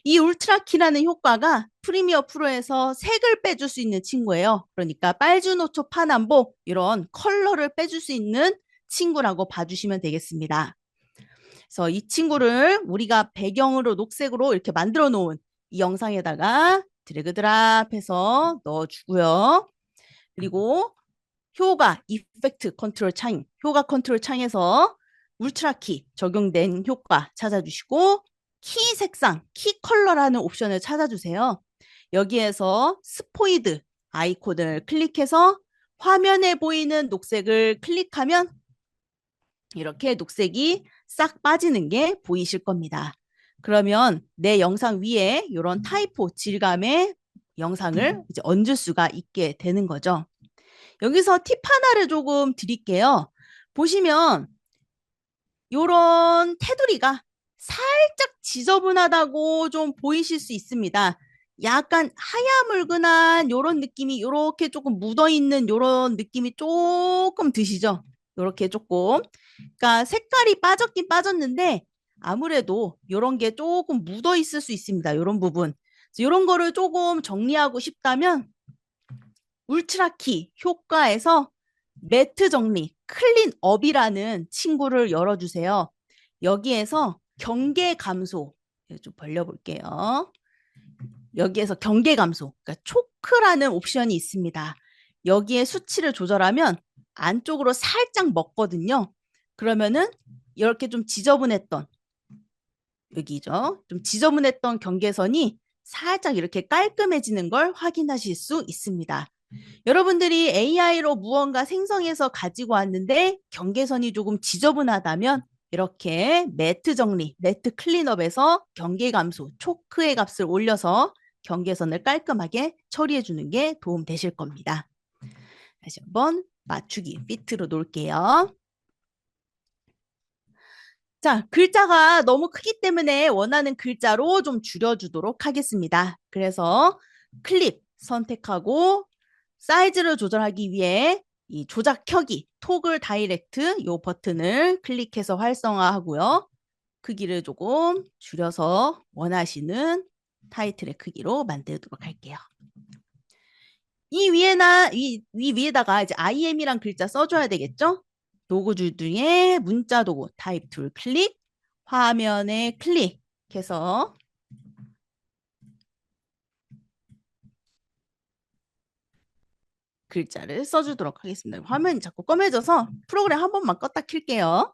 이 울트라 키라는 효과가 프리미어 프로에서 색을 빼줄 수 있는 친구예요. 그러니까 빨주노초 파남보 이런 컬러를 빼줄 수 있는 친구라고 봐주시면 되겠습니다. 그래서 이 친구를 우리가 배경으로 녹색으로 이렇게 만들어 놓은 이 영상에다가 드래그 드랍해서 넣어주고요. 그리고 효과 이펙트 컨트롤 창, 효과 컨트롤 창에서 울트라 키 적용된 효과 찾아주시고 키 색상, 키 컬러라는 옵션을 찾아주세요. 여기에서 스포이드 아이콘을 클릭해서 화면에 보이는 녹색을 클릭하면 이렇게 녹색이 싹 빠지는 게 보이실 겁니다. 그러면 내 영상 위에 이런 타이포 질감의 영상을 이제 얹을 수가 있게 되는 거죠. 여기서 팁 하나를 조금 드릴게요. 보시면 이런 테두리가 살짝 지저분하다고 좀 보이실 수 있습니다. 약간 하야물근한 이런 느낌이 이렇게 조금 묻어있는 이런 느낌이 조금 드시죠? 이렇게 조금. 그러니까 색깔이 빠졌긴 빠졌는데 아무래도 이런 게 조금 묻어 있을 수 있습니다. 이런 부분. 이런 거를 조금 정리하고 싶다면 울트라키 효과에서 매트 정리, 클린업이라는 친구를 열어주세요. 여기에서 경계 감소, 좀 벌려볼게요. 여기에서 경계 감소, 그러니까 초크라는 옵션이 있습니다. 여기에 수치를 조절하면 안쪽으로 살짝 먹거든요. 그러면은 이렇게 좀 지저분했던 여기죠. 좀 지저분했던 경계선이 살짝 이렇게 깔끔해지는 걸 확인하실 수 있습니다. 여러분들이 AI로 무언가 생성해서 가지고 왔는데 경계선이 조금 지저분하다면 이렇게 매트 정리, 매트 클린업에서 경계 감소, 초크의 값을 올려서 경계선을 깔끔하게 처리해 주는 게 도움 되실 겁니다. 다시 한번 맞추기 fit로 놓을게요. 자, 글자가 너무 크기 때문에 원하는 글자로 좀 줄여주도록 하겠습니다. 그래서 클립 선택하고 사이즈를 조절하기 위해 이 조작켜기 토글 다이렉트 이 버튼을 클릭해서 활성화하고요. 크기를 조금 줄여서 원하시는 타이틀의 크기로 만들도록 할게요. 이 위에다가 이제 IM이란 글자 써줘야 되겠죠? 도구줄 중에 문자 도구 타입 툴 클릭, 화면에 클릭해서 글자를 써주도록 하겠습니다. 화면이 자꾸 검해져서 프로그램 한 번만 껐다 킬게요.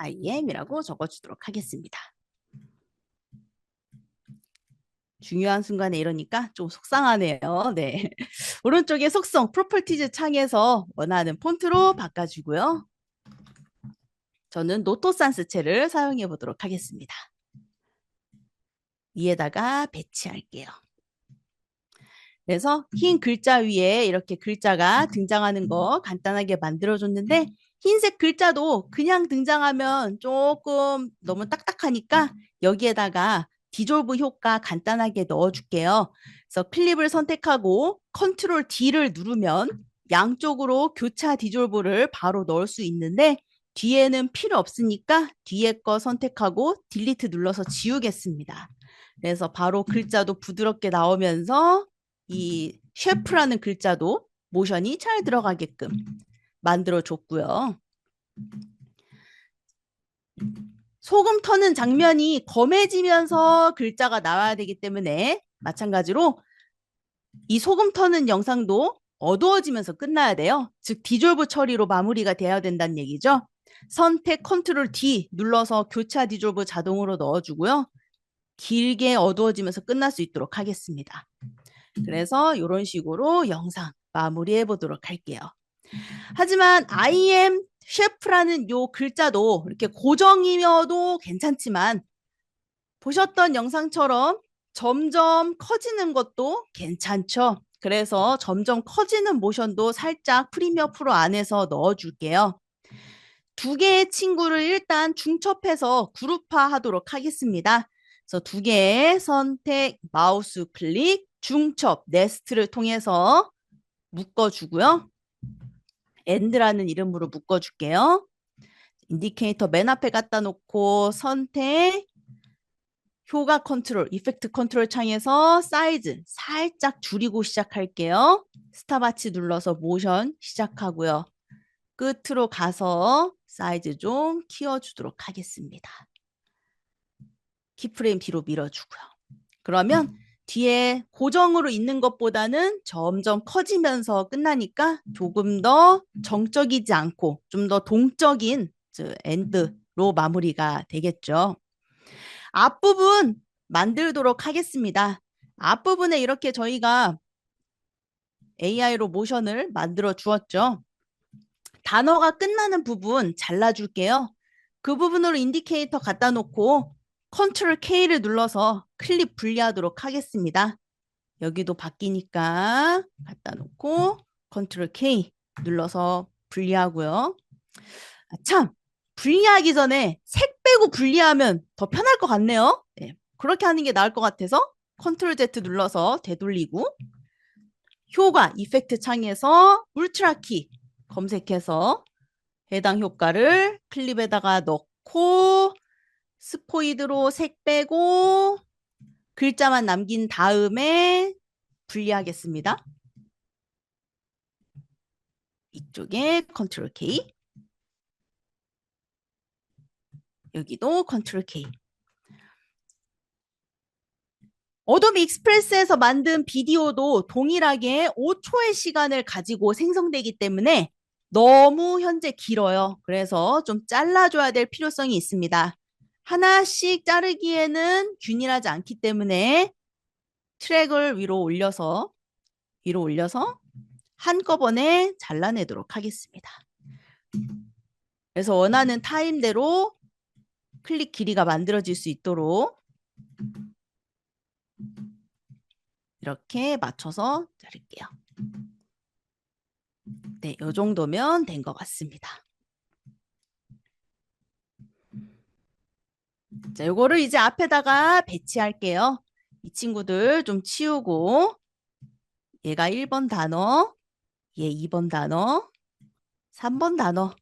IM이라고 적어주도록 하겠습니다. 중요한 순간에 이러니까 좀 속상하네요. 네. 오른쪽에 속성 프로퍼티즈 창에서 원하는 폰트로 바꿔주고요. 저는 노토산스체를 사용해 보도록 하겠습니다. 위에다가 배치할게요. 그래서 흰 글자 위에 이렇게 글자가 등장하는 거 간단하게 만들어줬는데 흰색 글자도 그냥 등장하면 조금 너무 딱딱하니까 여기에다가 디졸브 효과 간단하게 넣어줄게요. 그래서 클립을 선택하고 컨트롤 D를 누르면 양쪽으로 교차 디졸브를 바로 넣을 수 있는데 뒤에는 필요 없으니까 뒤에 거 선택하고 딜리트 눌러서 지우겠습니다. 그래서 바로 글자도 부드럽게 나오면서 이 셰프라는 글자도 모션이 잘 들어가게끔 만들어줬고요. 소금 터는 장면이 검해지면서 글자가 나와야 되기 때문에 마찬가지로 이 소금 터는 영상도 어두워지면서 끝나야 돼요. 즉 디졸브 처리로 마무리가 돼야 된다는 얘기죠. 선택 컨트롤 D 눌러서 교차 디졸브 자동으로 넣어주고요. 길게 어두워지면서 끝날 수 있도록 하겠습니다. 그래서 이런 식으로 영상 마무리해 보도록 할게요. 하지만 IM 셰프라는 요 글자도 이렇게 고정이며도 괜찮지만 보셨던 영상처럼 점점 커지는 것도 괜찮죠. 그래서 점점 커지는 모션도 살짝 프리미어 프로 안에서 넣어줄게요. 두 개의 친구를 일단 중첩해서 그룹화 하도록 하겠습니다. 그래서 두 개의 선택, 마우스 클릭, 중첩, 네스트를 통해서 묶어주고요. 엔드라는 이름으로 묶어줄게요. 인디케이터 맨 앞에 갖다 놓고 선택, 효과 컨트롤, 이펙트 컨트롤 창에서 사이즈 살짝 줄이고 시작할게요. 스탑워치 눌러서 모션 시작하고요. 끝으로 가서 사이즈 좀 키워주도록 하겠습니다. 키프레임 뒤로 밀어주고요. 그러면 뒤에 고정으로 있는 것보다는 점점 커지면서 끝나니까 조금 더 정적이지 않고 좀 더 동적인 엔드로 마무리가 되겠죠. 앞부분 만들도록 하겠습니다. 앞부분에 이렇게 저희가 AI로 모션을 만들어 주었죠. 단어가 끝나는 부분 잘라줄게요. 그 부분으로 인디케이터 갖다 놓고 컨트롤 K를 눌러서 클립 분리하도록 하겠습니다. 여기도 바뀌니까 갖다 놓고 컨트롤 K 눌러서 분리하고요. 참, 분리하기 전에 색 빼고 분리하면 더 편할 것 같네요. 네, 그렇게 하는 게 나을 것 같아서 컨트롤 Z 눌러서 되돌리고 효과 이펙트 창에서 울트라 키 검색해서 해당 효과를 클립에다가 넣고 스포이드로 색 빼고 글자만 남긴 다음에 분리하겠습니다. 이쪽에 컨트롤 K, 여기도 컨트롤 K. 어도비 익스프레스에서 만든 비디오도 동일하게 5초의 시간을 가지고 생성되기 때문에 너무 현재 길어요. 그래서 좀 잘라줘야 될 필요성이 있습니다. 하나씩 자르기에는 균일하지 않기 때문에 트랙을 위로 올려서 한꺼번에 잘라내도록 하겠습니다. 그래서 원하는 타임대로 클립 길이가 만들어질 수 있도록 이렇게 맞춰서 자를게요. 네, 이 정도면 된 것 같습니다. 자, 요거를 이제 앞에다가 배치할게요. 이 친구들 좀 치우고 얘가 1번 단어, 얘 2번 단어, 3번 단어.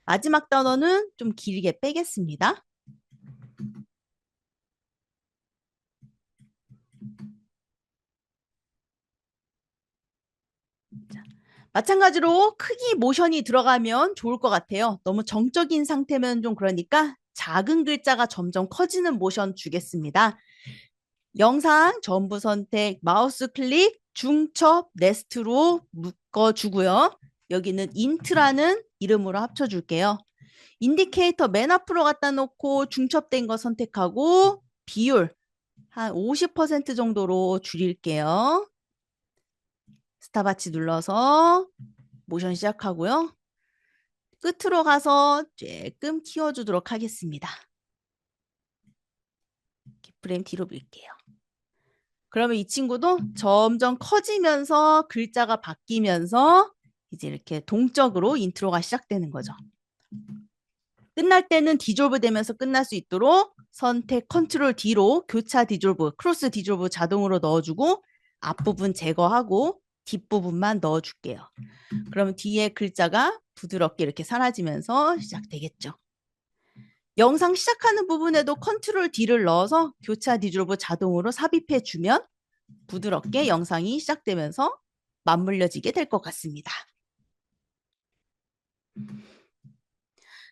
마지막 단어는 좀 길게 빼겠습니다. 자, 마찬가지로 크기 모션이 들어가면 좋을 것 같아요. 너무 정적인 상태면 좀 그러니까 작은 글자가 점점 커지는 모션 주겠습니다. 영상 전부 선택, 마우스 클릭, 중첩, 네스트로 묶어주고요. 여기는 인트라는 이름으로 합쳐줄게요. 인디케이터 맨 앞으로 갖다 놓고 중첩된 거 선택하고 비율 한 50% 정도로 줄일게요. 스탑워치 눌러서 모션 시작하고요. 끝으로 가서 조금 키워주도록 하겠습니다. 프레임 뒤로 밀게요. 그러면 이 친구도 점점 커지면서 글자가 바뀌면서 이제 이렇게 동적으로 인트로가 시작되는 거죠. 끝날 때는 디졸브 되면서 끝날 수 있도록 선택 컨트롤 D로 교차 디졸브, 크로스 디졸브 자동으로 넣어주고 앞부분 제거하고 뒷부분만 넣어줄게요. 그러면 뒤에 글자가 부드럽게 이렇게 사라지면서 시작되겠죠. 영상 시작하는 부분에도 컨트롤 D를 넣어서 교차 디졸브 자동으로 삽입해 주면 부드럽게 영상이 시작되면서 맞물려지게 될 것 같습니다.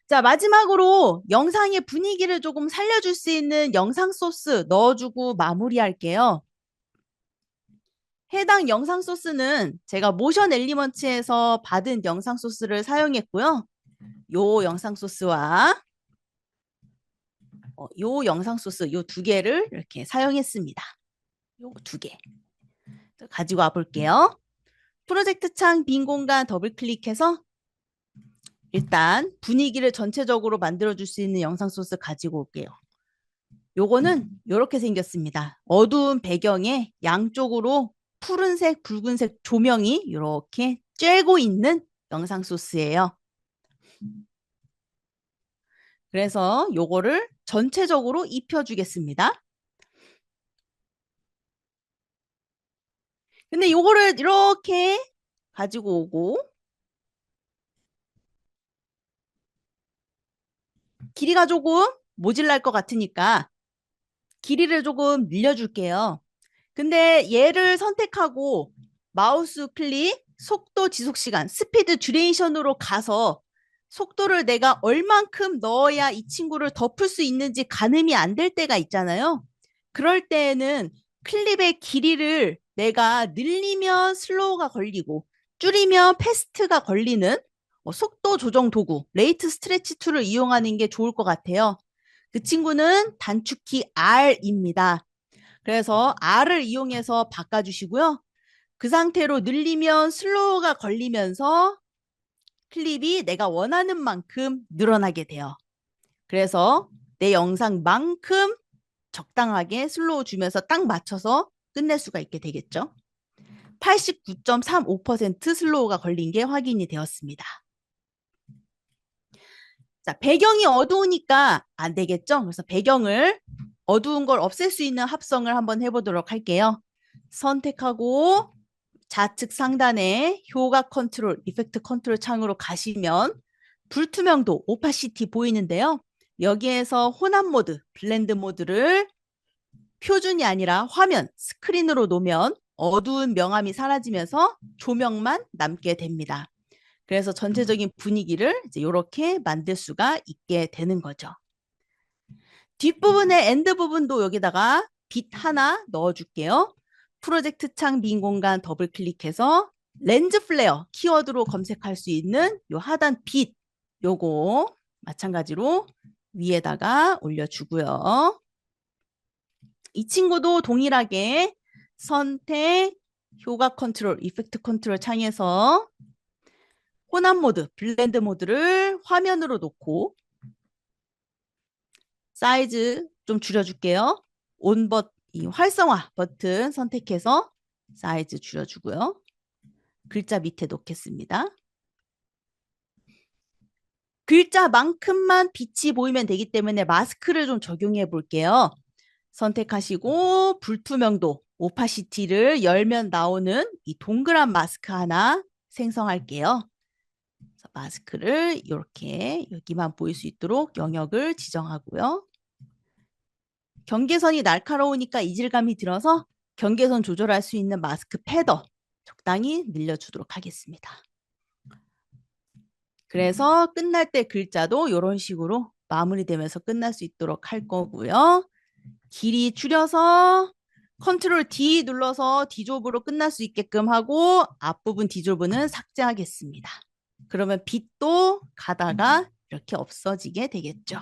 자, 마지막으로 영상의 분위기를 조금 살려줄 수 있는 영상 소스 넣어주고 마무리할게요. 해당 영상 소스는 제가 모션 엘리먼츠에서 받은 영상 소스를 사용했고요. 요 영상 소스와 요 영상 소스 요 두 개를 이렇게 사용했습니다. 요 두 개 가지고 와볼게요. 프로젝트 창 빈 공간 더블 클릭해서 일단 분위기를 전체적으로 만들어줄 수 있는 영상 소스 가지고 올게요. 요거는 이렇게 생겼습니다. 어두운 배경에 양쪽으로 푸른색, 붉은색 조명이 이렇게 쬐고 있는 영상 소스예요. 그래서 요거를 전체적으로 입혀주겠습니다. 근데 요거를 이렇게 가지고 오고 길이가 조금 모질랄 것 같으니까 길이를 조금 늘려줄게요. 근데 얘를 선택하고 마우스 클릭, 속도 지속 시간, 스피드 듀레이션으로 가서 속도를 내가 얼만큼 넣어야 이 친구를 덮을 수 있는지 가늠이 안 될 때가 있잖아요. 그럴 때에는 클립의 길이를 내가 늘리면 슬로우가 걸리고 줄이면 패스트가 걸리는 속도 조정 도구, 레이트 스트레치 툴을 이용하는 게 좋을 것 같아요. 그 친구는 단축키 R입니다. 그래서 R을 이용해서 바꿔주시고요. 그 상태로 늘리면 슬로우가 걸리면서 클립이 내가 원하는 만큼 늘어나게 돼요. 그래서 내 영상만큼 적당하게 슬로우 주면서 딱 맞춰서 끝낼 수가 있게 되겠죠. 89.35% 슬로우가 걸린 게 확인이 되었습니다. 자, 배경이 어두우니까 안 되겠죠? 그래서 배경을 어두운 걸 없앨 수 있는 합성을 한번 해보도록 할게요. 선택하고 좌측 상단에 효과 컨트롤, 이펙트 컨트롤 창으로 가시면 불투명도, 오파시티 보이는데요. 여기에서 혼합 모드, 블렌드 모드를 표준이 아니라 화면, 스크린으로 놓으면 어두운 명암이 사라지면서 조명만 남게 됩니다. 그래서 전체적인 분위기를 이제 이렇게 만들 수가 있게 되는 거죠. 뒷부분의 엔드 부분도 여기다가 빛 하나 넣어줄게요. 프로젝트 창 빈 공간 더블 클릭해서 렌즈 플레어 키워드로 검색할 수 있는 요 하단 빛 요거 마찬가지로 위에다가 올려주고요. 이 친구도 동일하게 선택, 효과 컨트롤, 이펙트 컨트롤 창에서 혼합 모드, 블렌드 모드를 화면으로 놓고 사이즈 좀 줄여줄게요. 이 활성화 버튼 선택해서 사이즈 줄여주고요. 글자 밑에 놓겠습니다. 글자만큼만 빛이 보이면 되기 때문에 마스크를 좀 적용해 볼게요. 선택하시고 불투명도, 오파시티를 열면 나오는 이 동그란 마스크 하나 생성할게요. 마스크를 이렇게 여기만 보일 수 있도록 영역을 지정하고요. 경계선이 날카로우니까 이질감이 들어서 경계선 조절할 수 있는 마스크 패더 적당히 늘려주도록 하겠습니다. 그래서 끝날 때 글자도 이런 식으로 마무리되면서 끝날 수 있도록 할 거고요. 길이 줄여서 컨트롤 D 눌러서 D조브로 끝날 수 있게끔 하고 앞부분 D조브는 삭제하겠습니다. 그러면 빛도 가다가 이렇게 없어지게 되겠죠.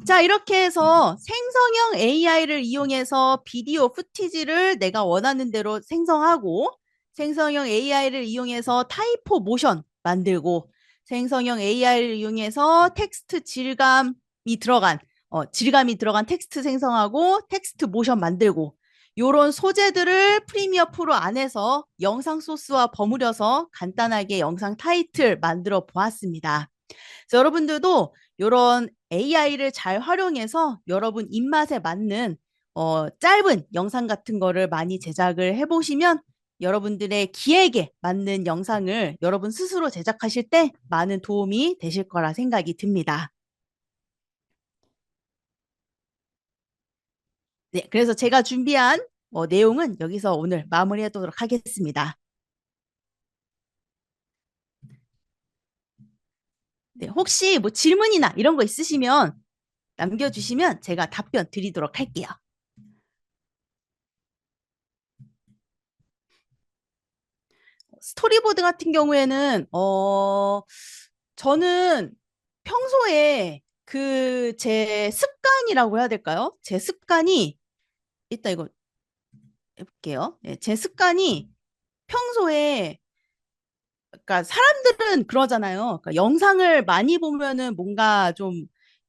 자, 이렇게 해서 생성형 AI를 이용해서 비디오 후티지를 내가 원하는 대로 생성하고 생성형 AI를 이용해서 타이포 모션 만들고 생성형 AI를 이용해서 텍스트 질감이 들어간 텍스트 생성하고 텍스트 모션 만들고 이런 소재들을 프리미어 프로 안에서 영상 소스와 버무려서 간단하게 영상 타이틀 만들어 보았습니다. 여러분들도 이런 AI를 잘 활용해서 여러분 입맛에 맞는 짧은 영상 같은 거를 많이 제작을 해보시면 여러분들의 기획에 맞는 영상을 여러분 스스로 제작하실 때 많은 도움이 되실 거라 생각이 듭니다. 네, 그래서 제가 준비한 내용은 여기서 오늘 마무리하도록 하겠습니다. 네, 혹시 뭐 질문이나 이런 거 있으시면 남겨주시면 제가 답변 드리도록 할게요. 스토리보드 같은 경우에는 저는 평소에 그 제 습관이라고 해야 될까요? 제 습관이 이따 이거 해볼게요. 네, 제 습관이 평소에 그러니까 사람들은 그러잖아요. 그러니까 영상을 많이 보면은 뭔가 좀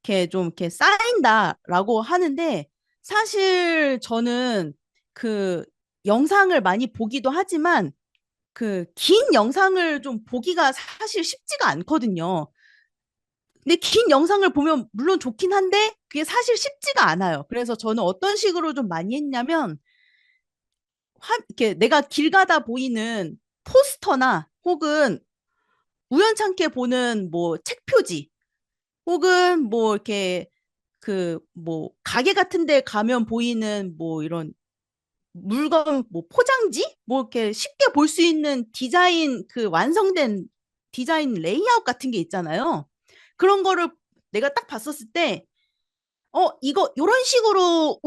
이렇게 쌓인다라고 하는데 사실 저는 그 영상을 많이 보기도 하지만 그 긴 영상을 좀 보기가 사실 쉽지가 않거든요. 근데 긴 영상을 보면 물론 좋긴 한데 그게 사실 쉽지가 않아요. 그래서 저는 어떤 식으로 좀 많이 했냐면 이렇게 내가 길 가다 보이는 포스터나 혹은 우연찮게 보는 뭐 책 표지 혹은 뭐 이렇게 그 뭐 가게 같은 데 가면 보이는 뭐 이런 물건 뭐 포장지 뭐 이렇게 쉽게 볼 수 있는 디자인 그 완성된 디자인 레이아웃 같은 게 있잖아요. 그런 거를 내가 딱 봤었을 때 이거 요런 식으로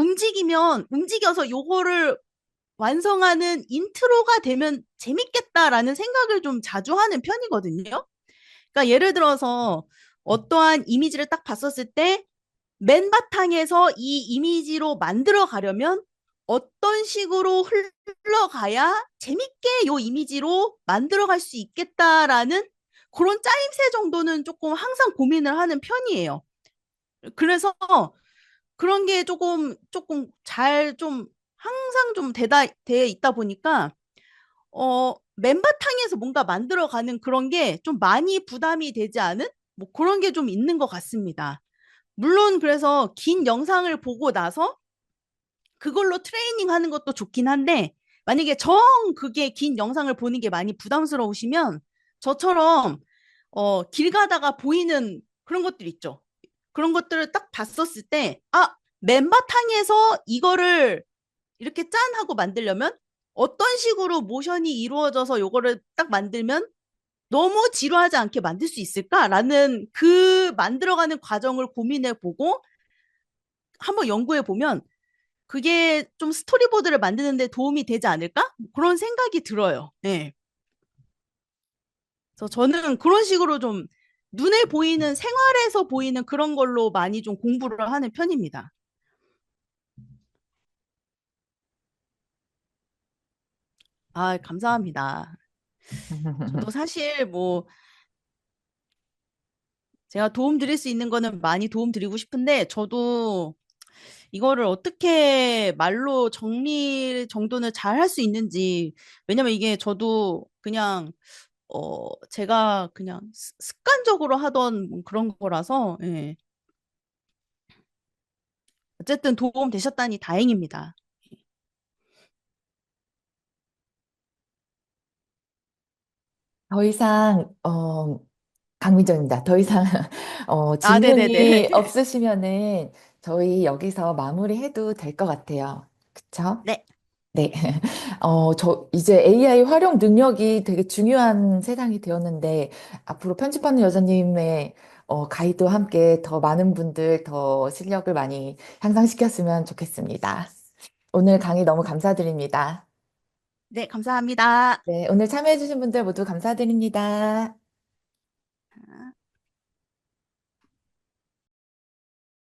움직여서 요거를 완성하는 인트로가 되면 재밌겠다라는 생각을 좀 자주 하는 편이거든요. 그러니까 예를 들어서 어떠한 이미지를 딱 봤었을 때 맨 바탕에서 이 이미지로 만들어 가려면 어떤 식으로 흘러가야 재밌게 요 이미지로 만들어 갈 수 있겠다라는 그런 짜임새 정도는 조금 항상 고민을 하는 편이에요. 그래서 그런 게 조금 잘 좀 항상 좀 돼 있다 보니까 맨 바탕에서 뭔가 만들어가는 그런 게 좀 많이 부담이 되지 않은 뭐 그런 게 좀 있는 것 같습니다. 물론 그래서 긴 영상을 보고 나서 그걸로 트레이닝 하는 것도 좋긴 한데 만약에 그게 긴 영상을 보는 게 많이 부담스러우시면 저처럼 길 가다가 보이는 그런 것들 있죠. 그런 것들을 딱 봤었을 때 맨 바탕에서 이거를 이렇게 짠 하고 만들려면 어떤 식으로 모션이 이루어져서 요거를 딱 만들면 너무 지루하지 않게 만들 수 있을까라는 그 만들어가는 과정을 고민해 보고 한번 연구해 보면 그게 좀 스토리보드를 만드는 데 도움이 되지 않을까? 그런 생각이 들어요. 네. 그래서 저는 그런 식으로 좀 눈에 보이는 생활에서 보이는 그런 걸로 많이 좀 공부를 하는 편입니다. 아, 감사합니다. 저도 사실 뭐 제가 도움 드릴 수 있는 거는 많이 도움 드리고 싶은데 저도 이거를 어떻게 말로 정리 정도는 잘 할 수 있는지 왜냐면 이게 저도 그냥 제가 그냥 습관적으로 하던 그런 거라서 예. 어쨌든 도움 되셨다니 다행입니다. 더 이상, 강민정입니다. 더 이상, 아, 네네네. 질문이 없으시면은 저희 여기서 마무리해도 될 것 같아요. 그쵸? 네. 네. 이제 AI 활용 능력이 되게 중요한 세상이 되었는데, 앞으로 편집하는 여자님의 가이드와 함께 더 많은 분들 더 실력을 많이 향상시켰으면 좋겠습니다. 오늘 강의 너무 감사드립니다. 네, 감사합니다. 네, 오늘 참여해주신 분들 모두 감사드립니다.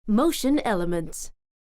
Motion Elements.